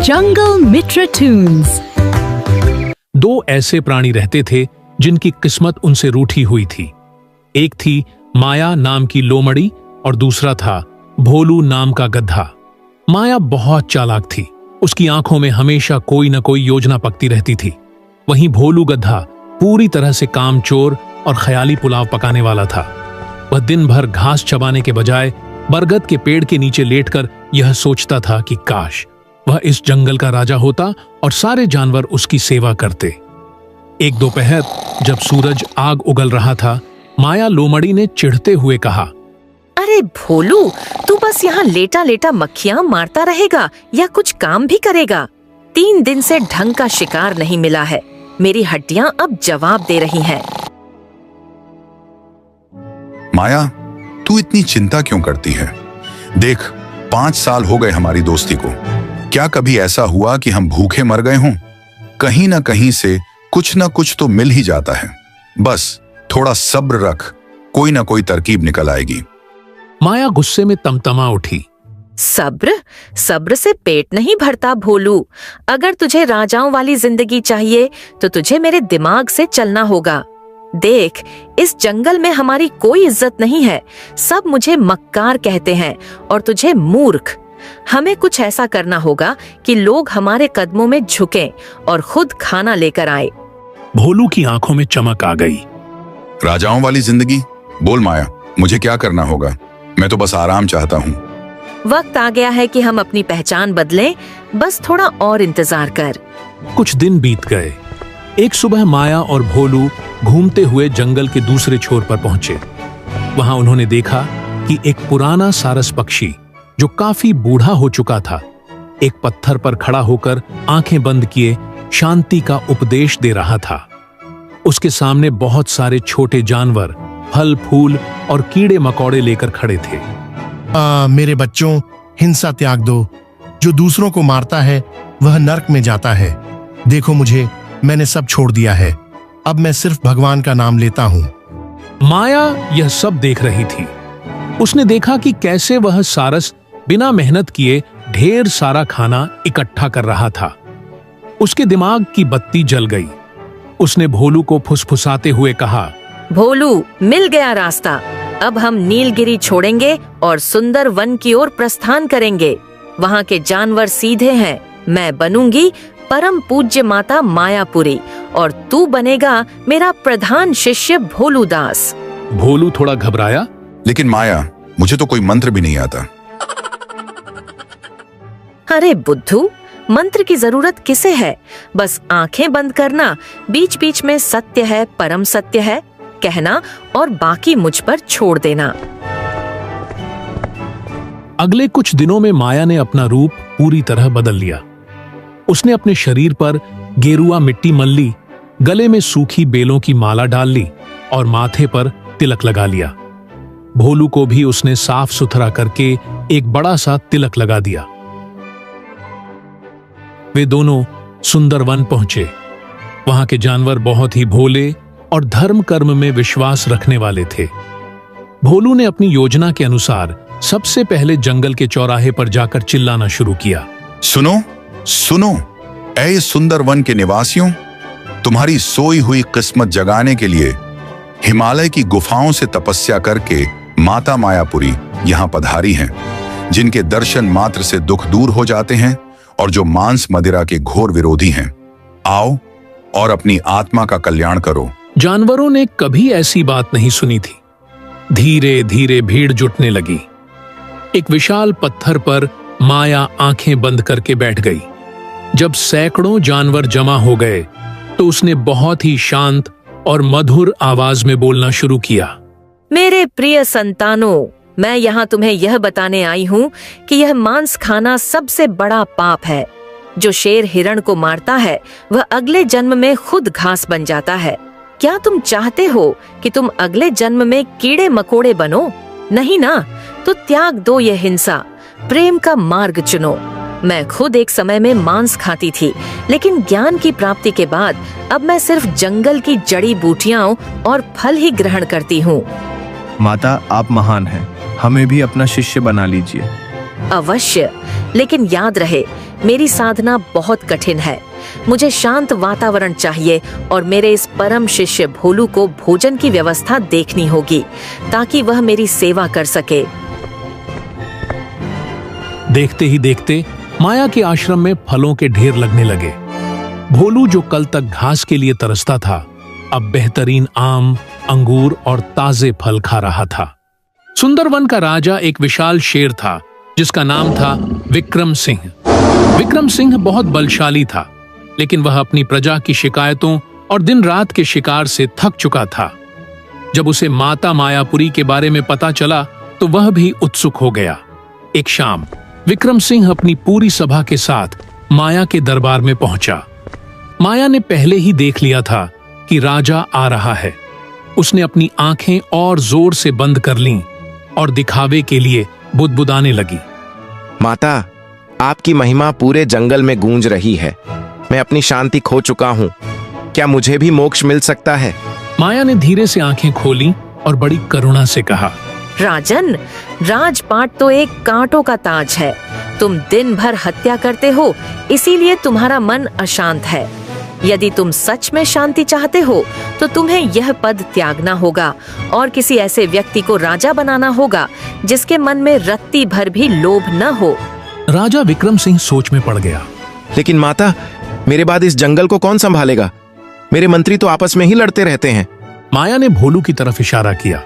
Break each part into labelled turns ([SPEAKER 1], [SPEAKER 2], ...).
[SPEAKER 1] जंगल मित्र tunes.
[SPEAKER 2] दो ऐसे प्राणी रहते थे जिनकी किस्मत उनसे रूठी हुई थी। एक थी माया नाम की लोमड़ी और दूसरा था भोलू नाम का गधा। माया बहुत चालाक थी, उसकी आंखों में हमेशा कोई न कोई योजना पकती रहती थी। वहीं भोलू गधा पूरी तरह से कामचोर और ख्याली पुलाव पकाने वाला था। वह दिन भर घास चबाने के बजाय बरगद के पेड़ के नीचे लेटकर यह सोचता था कि काश वह इस जंगल का राजा होता और सारे जानवर उसकी सेवा करते। एक दोपहर जब सूरज आग उगल रहा था, माया लोमड़ी ने चिढ़ते हुए कहा,
[SPEAKER 3] अरे भोलू, तू बस यहाँ लेटा लेटा मक्खियाँ मारता रहेगा या कुछ काम भी करेगा? 3 दिन से ढंग का शिकार नहीं मिला है। मेरी हड्डियाँ अब जवाब दे रही हैं।
[SPEAKER 4] माया, तू इतनी चिंता क्यों करती है? देख, 5 साल हो गए हमारी दोस्ती को। क्या कभी ऐसा हुआ कि हम भूखे मर गए हों? कहीं ना कहीं से कुछ ना कुछ तो मिल ही जाता है। बस थोड़ा सब्र रख, कोई ना कोई तरकीब निकल आएगी।
[SPEAKER 2] माया गुस्से में तमतमा उठी।
[SPEAKER 3] सब्र? सब्र से पेट नहीं भरता भोलू। अगर तुझे राजाओं वाली जिंदगी चाहिए तो तुझे मेरे दिमाग से चलना होगा। देख, इस जंगल में हमारी कोई इज्जत नहीं है। सब मुझे मक्कार कहते हैं और तुझे मूर्ख। हमें कुछ ऐसा करना होगा कि लोग हमारे कदमों में झुकें और खुद खाना लेकर आए।
[SPEAKER 2] भोलू की आंखों में चमक आ गई।
[SPEAKER 4] राजाओं वाली जिंदगी? बोल माया, मुझे क्या करना होगा? मैं तो बस आराम चाहता हूँ।
[SPEAKER 3] वक्त आ गया है कि हम अपनी पहचान बदलें। बस थोड़ा और इंतजार कर।
[SPEAKER 2] कुछ दिन बीत गए। एक सुबह माया और भोलू घूमते हुए जंगल के दूसरे छोर पर पहुंचे। वहां उन्होंने देखा कि एक पुराना सारस पक्षी जो काफी बूढ़ा हो चुका था, एक पत्थर पर खड़ा होकर आंखें बंद किए शांति का उपदेश दे रहा था। उसके सामने बहुत सारे छोटे जानवर फल फूल और कीड़े मकोड़े लेकर खड़े थे।
[SPEAKER 5] मेरे बच्चों, हिंसा त्याग दो। जो दूसरों को मारता है वह नर्क में जाता है। देखो मुझे, मैंने सब छोड़ दिया है। अब मैं सिर्फ भगवान का नाम लेता हूँ।
[SPEAKER 2] माया यह सब देख रही थी। उसने देखा कि कैसे वह सारस बिना मेहनत किए ढेर सारा खाना इकट्ठा कर रहा था। उसके दिमाग की बत्ती जल गई। उसने भोलू को फुसफुसाते हुए कहा,
[SPEAKER 3] भोलू, मिल गया रास्ता। अब हम नीलगिरी छोड़ेंगे और सुंदर वन की ओर प्रस्थान करेंगे। वहाँ के जानवर सीधे हैं। मैं बनूंगी परम पूज्य माता मायापुरी और तू बनेगा मेरा प्रधान शिष्य भोलू दास।
[SPEAKER 2] भोलू थोड़ा घबराया,
[SPEAKER 4] लेकिन माया, मुझे तो कोई मंत्र भी नहीं आता।
[SPEAKER 3] अरे बुद्धू, मंत्र की जरूरत किसे है? बस आंखें बंद करना, बीच बीच में सत्य है, परम सत्य है कहना और बाकी मुझ पर छोड़ देना।
[SPEAKER 2] अगले कुछ दिनों में माया ने अपना रूप पूरी तरह बदल लिया। उसने अपने शरीर पर गेरुआ मिट्टी मल ली, गले में सूखी बेलों की माला डाल ली और माथे पर तिलक लगा लिया। भोलू को भी उसने साफ सुथरा करके एक बड़ा सा तिलक लगा दिया। वे दोनों सुंदर वन पहुंचे। वहां के जानवर बहुत ही भोले और धर्म कर्म में विश्वास रखने वाले थे। भोलू ने अपनी योजना के अनुसार सबसे पहले जंगल के चौराहे पर जाकर चिल्लाना शुरू किया,
[SPEAKER 4] सुनो सुनो, ऐ सुंदर वन के निवासियों, तुम्हारी सोई हुई किस्मत जगाने के लिए हिमालय की गुफाओं से तपस्या करके माता मायापुरी यहाँ पधारी हैं, जिनके दर्शन मात्र से दुख दूर हो जाते हैं और जो मांस मदिरा के घोर विरोधी हैं। आओ और अपनी आत्मा का कल्याण करो।
[SPEAKER 2] जानवरों ने कभी ऐसी बात नहीं सुनी थी। धीरे धीरे भीड़ जुटने लगी। एक विशाल पत्थर पर माया आंखें बंद करके बैठ गई। जब सैकड़ों जानवर जमा हो गए तो उसने बहुत ही शांत और मधुर आवाज में बोलना शुरू किया,
[SPEAKER 3] मेरे प्रिय संतानों, मैं यहाँ तुम्हें यह बताने आई हूँ कि यह मांस खाना सबसे बड़ा पाप है। जो शेर हिरण को मारता है वह अगले जन्म में खुद घास बन जाता है। क्या तुम चाहते हो कि तुम अगले जन्म में कीड़े मकोड़े बनो? नहीं ना? तो त्याग दो ये हिंसा, प्रेम का मार्ग चुनो। मैं खुद एक समय में मांस खाती थी, लेकिन ज्ञान की प्राप्ति के बाद अब मैं सिर्फ जंगल की जड़ी बूटियां और फल ही ग्रहण करती हूँ।
[SPEAKER 6] माता, आप महान हैं। हमें भी अपना शिष्य बना लीजिए।
[SPEAKER 3] अवश्य। लेकिन याद रहे, मेरी साधना बहुत कठिन है। मुझे शांत वातावरण चाहिए और मेरे इस परम शिष्य भोलू को भोजन की व्यवस्था देखनी होगी ताकि वह मेरी सेवा कर सके।
[SPEAKER 2] देखते ही देखते माया के आश्रम में फलों के ढेर लगने लगे। भोलू जो कल तक घास के लिए तरसता था, अब बेहतरीन आम, अंगूर और ताजे फल खा रहा था। सुंदरवन का राजा एक विशाल शेर था जिसका नाम था विक्रम सिंह। विक्रम सिंह बहुत बलशाली था, लेकिन वह अपनी प्रजा की शिकायतों और दिन रात के शिकार से थक चुका था। जब उसे माता मायापुरी के बारे में पता चला तो वह भी उत्सुक हो गया। एक शाम विक्रम सिंह अपनी पूरी सभा के साथ माया के दरबार में पहुंचा। माया ने पहले ही देख लिया था कि राजा आ रहा है। उसने अपनी आंखें और जोर से बंद कर लीं और दिखावे के लिए बुदबुदाने लगी।
[SPEAKER 6] माता, आपकी महिमा पूरे जंगल में गूंज रही है। मैं अपनी शांति खो चुका हूँ। क्या मुझे भी मोक्ष मिल सकता है?
[SPEAKER 2] माया ने धीरे से आंखें खोली और बड़ी करुणा से कहा,
[SPEAKER 3] राजन, राजपाट तो एक कांटों का ताज है। तुम दिन भर हत्या करते हो, इसीलिए तुम्हारा मन अशांत है। यदि तुम सच में शांति चाहते हो तो तुम्हें यह पद त्यागना होगा और किसी ऐसे व्यक्ति को राजा बनाना होगा जिसके मन में रत्ती भर भी लोभ न हो।
[SPEAKER 2] राजा विक्रम सिंह सोच में पड़ गया।
[SPEAKER 6] लेकिन माता, मेरे बाद इस जंगल को कौन संभालेगा? मेरे मंत्री तो आपस में ही लड़ते रहते हैं।
[SPEAKER 2] माया ने भोलू की तरफ इशारा किया।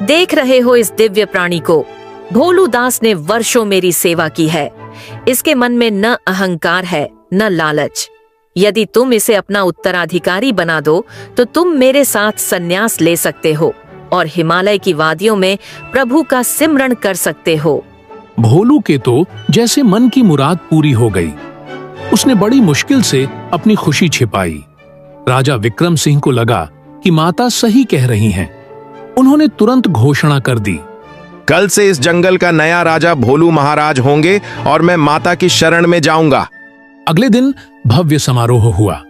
[SPEAKER 3] देख रहे हो इस दिव्य प्राणी को? भोलू दास ने वर्षों मेरी सेवा की है। इसके मन में न अहंकार है न लालच। यदि तुम इसे अपना उत्तराधिकारी बना दो तो तुम मेरे साथ संन्यास ले सकते हो और हिमालय की वादियों में प्रभु का सिमरन कर सकते हो।
[SPEAKER 2] भोलू के तो जैसे मन की मुराद पूरी हो गई। उसने बड़ी मुश्किल से अपनी खुशी छिपाई। राजा विक्रम सिंह को लगा कि माता सही कह रही हैं। उन्होंने तुरंत घोषणा कर दी,
[SPEAKER 6] कल से इस जंगल का नया राजा भोलू महाराज होंगे और मैं माता की शरण में जाऊंगा।
[SPEAKER 2] अगले दिन भव्य समारोह हुआ।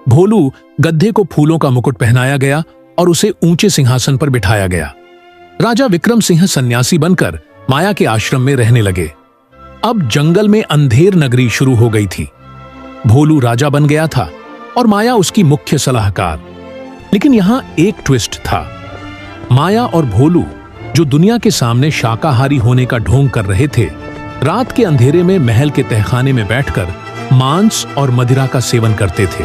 [SPEAKER 2] भोलू गद्दे को फूलों का मुकुट पहनाया गया और उसे ऊंचे सिंहासन पर बिठाया गया। राजा विक्रम सिंह सन्यासी बनकर माया के आश्रम में रहने लगे। अब जंगल में अंधेर नगरी शुरू हो गई थी। भोलू राजा बन गया था और माया उसकी मुख्य सलाहकार। लेकिन यहां एक ट्विस्ट था। माया और भोलू, जो दुनिया के सामने शाकाहारी होने का ढोंग कर रहे थे, रात के अंधेरे में महल के तहखाने में बैठकर मांस और मदिरा का सेवन करते थे।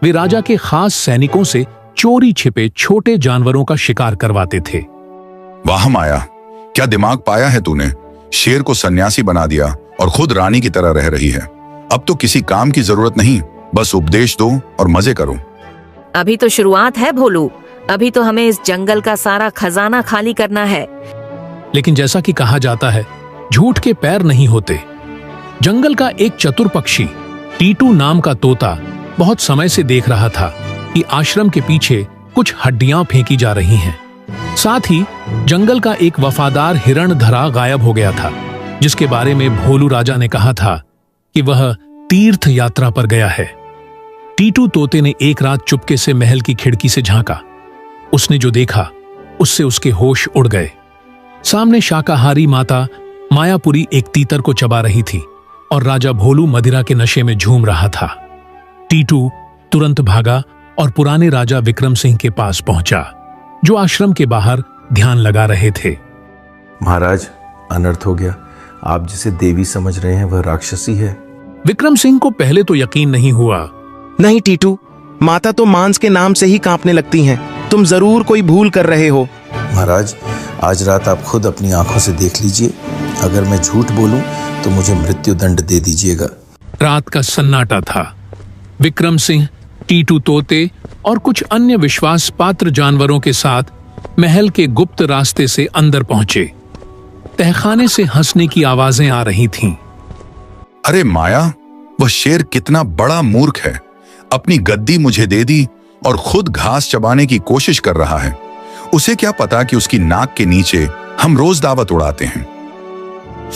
[SPEAKER 2] वे राजा के खास सैनिकों से चोरी छिपे छोटे जानवरों का शिकार करवाते थे।
[SPEAKER 4] वाह माया, क्या दिमाग पाया है तूने। शेर को सन्यासी बना दिया और खुद रानी की तरह रह रही है। अब तो किसी काम की जरूरत नहीं, बस उपदेश दो और मजे करो।
[SPEAKER 3] अभी तो शुरुआत है भोलू। अभी तो हमें इस जंगल का सारा खजाना खाली करना है।
[SPEAKER 2] लेकिन जैसा कि कहा जाता है, झूठ के पैर नहीं होते। जंगल का एक चतुर पक्षी टीटू नाम का तोता बहुत समय से देख रहा था कि आश्रम के पीछे कुछ हड्डियां फेंकी जा रही हैं। साथ ही जंगल का एक वफादार हिरण धरा गायब हो गया था, जिसके बारे में भोलू राजा ने कहा था कि वह तीर्थ यात्रा पर गया है। टीटू तोते ने एक रात चुपके से महल की खिड़की से झांका। उसने जो देखा उससे उसके होश उड़ गए। सामने शाकाहारी माता मायापुरी एक तीतर को चबा रही थी और राजा भोलू मदिरा के नशे में झूम रहा था। टीटू तुरंत भागा और पुराने राजा विक्रम सिंह के पास पहुंचा, जो आश्रम के बाहर ध्यान लगा रहे थे।
[SPEAKER 7] महाराज, अनर्थ हो गया। आप जिसे देवी समझ रहे हैं वह राक्षसी है।
[SPEAKER 2] विक्रम सिंह को पहले तो यकीन नहीं हुआ।
[SPEAKER 6] नहीं टीटू, माता तो मांस के नाम से ही कांपने लगती हैं। तुम जरूर कोई भूल कर रहे हो।
[SPEAKER 7] महाराज, आज रात आप खुद अपनी आंखों से देख लीजिए। अगर मैं झूठ बोलूं तो मुझे मृत्यु दंड दे दीजिएगा।
[SPEAKER 2] रात का सन्नाटा था। विक्रम सिंह टीटू तोते और कुछ अन्य विश्वास पात्र जानवरों के साथ महल के गुप्त रास्ते से अंदर पहुंचे। तहखाने से हंसने की आवाजें आ रही थीं।
[SPEAKER 4] अरे माया, वह शेर कितना बड़ा मूर्ख है। अपनी गद्दी मुझे दे दी और खुद घास चबाने की कोशिश कर रहा है। उसे क्या पता कि उसकी नाक के नीचे हम रोज दावत उड़ाते हैं।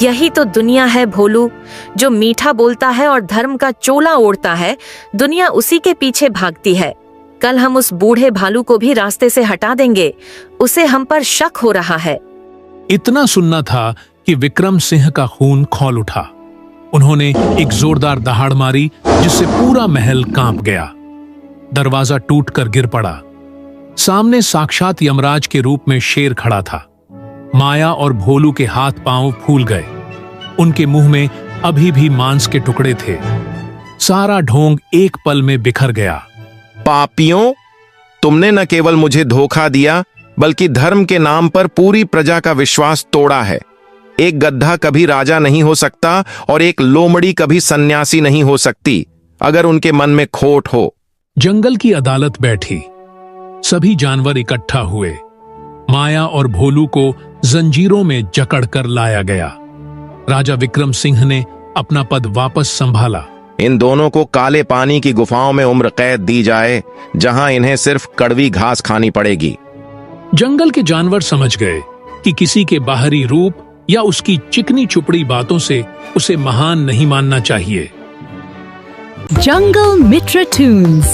[SPEAKER 3] यही तो दुनिया है भोलू। जो मीठा बोलता है और धर्म का चोला ओढ़ता है, दुनिया उसी के पीछे भागती है। कल हम उस बूढ़े भालू को भी रास्ते से हटा देंगे। उसे हम पर शक हो रहा है।
[SPEAKER 2] इतना सुनना था कि विक्रम सिंह का खून खौल उठा। उन्होंने एक जोरदार दहाड़ मारी जिससे पूरा महल कांप गया। दरवाजा टूटकर गिर पड़ा। सामने साक्षात यमराज के रूप में शेर खड़ा था। माया और भोलू के हाथ पांव फूल गए। उनके मुंह में अभी भी मांस के टुकड़े थे। सारा ढोंग एक पल में बिखर गया।
[SPEAKER 6] पापियों, तुमने न केवल मुझे धोखा दिया बल्कि धर्म के नाम पर पूरी प्रजा का विश्वास तोड़ा है। एक गधा कभी राजा नहीं हो सकता और एक लोमड़ी कभी सन्यासी नहीं हो सकती अगर उनके मन में खोट हो।
[SPEAKER 2] जंगल की अदालत बैठी। सभी जानवर इकट्ठा हुए। माया और भोलू को जंजीरों में जकड़कर लाया गया। राजा विक्रम सिंह ने अपना पद वापस संभाला।
[SPEAKER 6] इन दोनों को काले पानी की गुफाओं में उम्र कैद दी जाए, जहां इन्हें सिर्फ कड़वी घास खानी पड़ेगी।
[SPEAKER 2] जंगल के जानवर समझ गए कि किसी के बाहरी रूप या उसकी चिकनी चुपड़ी बातों से उसे महान नहीं मानना चाहिए।
[SPEAKER 1] Jungle Mitra Tunes